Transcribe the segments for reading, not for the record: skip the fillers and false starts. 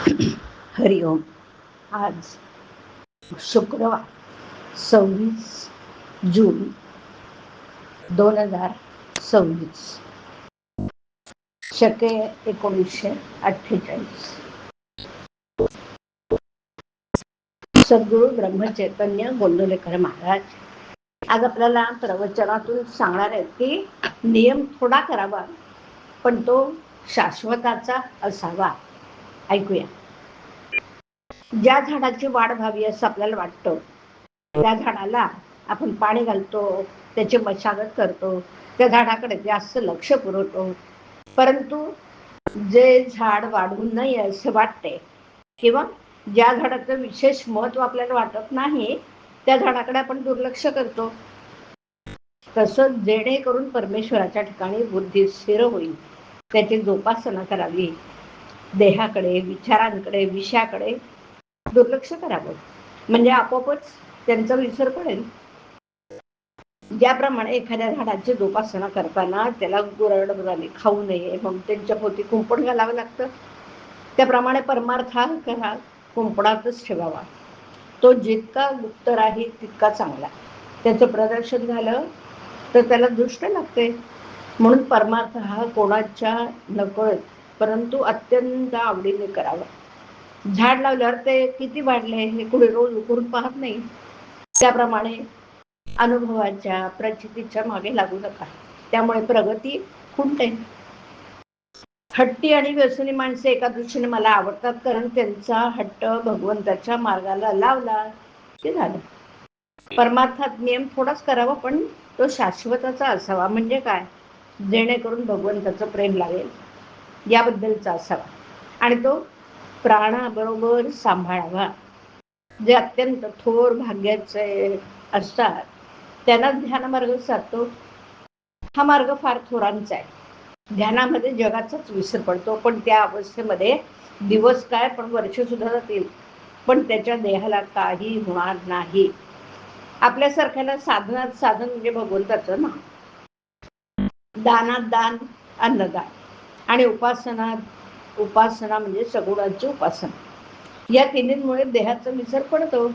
हरिओम. आज शुक्रवार 26 जून 2026, शके 1948. सद्गुरू ब्रह्मचैतन्य गोंदवलेकर महाराज आज आपल्याला प्रवचनातून सांगणार आहेत की नियम थोडा करावा पण तो शाश्वताचा असावा. ऐकूया. ज्या झाडाची वाढ व्हावी असं आपल्याला वाटतं त्या झाडाला आपण पाणी घालतो, त्याची मशागत करतो, त्या झाडाकडे जास्त लक्ष पुरवतो, परंतु जे झाड वाढवू नये असे वाटते किंवा ज्या झाडाचं विशेष महत्व आपल्याला वाटत नाही त्या झाडाकडे आपण दुर्लक्ष करतो. तसं जेणेकरून परमेश्वराच्या ठिकाणी बुद्धी स्थिर होईल त्याची जोपासना करावी. देहाकडे, विचारांकडे, विषयाकडे दुर्लक्ष करावं म्हणजे आपोआपच त्यांचा विसर पडेल. ज्याप्रमाणे एखाद्या झाडाची जोपासना करताना त्याला गुरडबुराने खाऊ नये, मग त्यांच्या पोटी कुंपण घालावं लागतं, त्याप्रमाणे परमार्थ हा कुंपणातच ठेवावा. तो जितका गुप्त राहील तितका चांगला. त्याचं प्रदर्शन झालं तर त्याला दृष्ट लागते. म्हणून परमार्थ हा कोणाच्या नकळत परंतु अत्यंत आवडीने करावा. झाड लावल्यावर ते किती वाढले हे कुणी रोज उकरून पाहत नाही. त्याप्रमाणे अनुभवाच्या प्रचितीच्या मागे लागू नका, त्यामुळे प्रगती खुंटेल. हट्टी आणि व्यसनी माणसे एका दृष्टीने मला आवडतात कारण त्यांचा हट्ट भगवंताच्या मार्गाला लावला की झालं. परमार्थात नियम थोडाच करावा पण तो शाश्वताचा असावा. म्हणजे काय? जेणेकरून भगवंताचं प्रेम लागेल याबद्दलचा असावा आणि तो प्राणाबरोबर सांभाळावा. जे अत्यंत थोर भाग्याचे असतात त्यांना ध्यानमार्ग साधतो. हा मार्ग फार थोरांचा आहे. ध्यानामध्ये जगाचाच विसर पडतो, पण त्या अवस्थेमध्ये दिवस काय पण वर्ष सुद्धा जातील पण त्याच्या देहाला काही होणार नाही. आपल्यासारख्याला साधनात साधन म्हणजे भगवंताचं ना. दानात दान, अन्नदान आणि उपासना म्हणजे सगुणाची उपासना. या तिन्हींमुळे देहाचा विसर पडतो.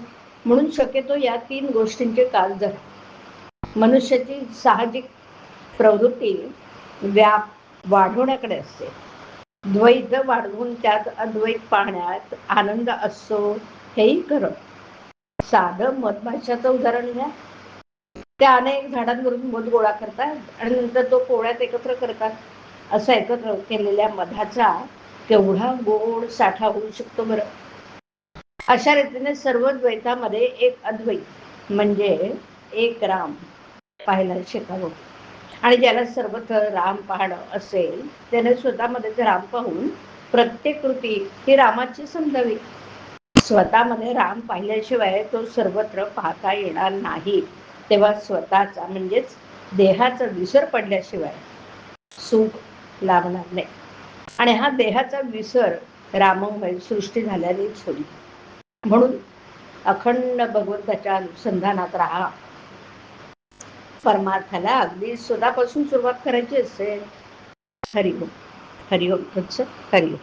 म्हणून शक्यतो या 3 गोष्टींचे काल धरा. मनुष्याची साहजिक प्रवृत्ती व्याप वाढवण्याकडे असते. द्वैत वाढवून त्यात अद्वैत पाहण्यात आनंद असतो हेही खरं. साधं मधमाशाचं उदाहरण घ्या. त्या अनेक झाडांवरून मध गोळा करतात आणि नंतर तो पोळ्यात एकत्र करतात. असा एकत्र केलेल्या मधाचा केवढा गोड साठा होऊ शकतो बरं. अशा रीतीने सर्व द्वैतामध्ये एक अद्वैत म्हणजे एक राम पाहायला शिकावं. आणि ज्याला सर्वत्र राम पाहणं असेल त्याने स्वतःमध्ये राम पाहून प्रत्येक कृती ही रामाची समजावी. स्वतःमध्ये राम पाहिल्याशिवाय तो सर्वत्र पाहता येणार नाही. तेव्हा स्वतःचा म्हणजेच देहाचा विसर पडल्याशिवाय सुख लाभणार नाही. आणि हा देहाचा विसर राममय सृष्टी झाल्यानेच होईल. म्हणून अखंड भगवंताच्या अनुसंधानात राहा. परमार्थाला अगदी स्वतःपासून सुरुवात करायची असते. हरिओम. हरिओम. हरिओम.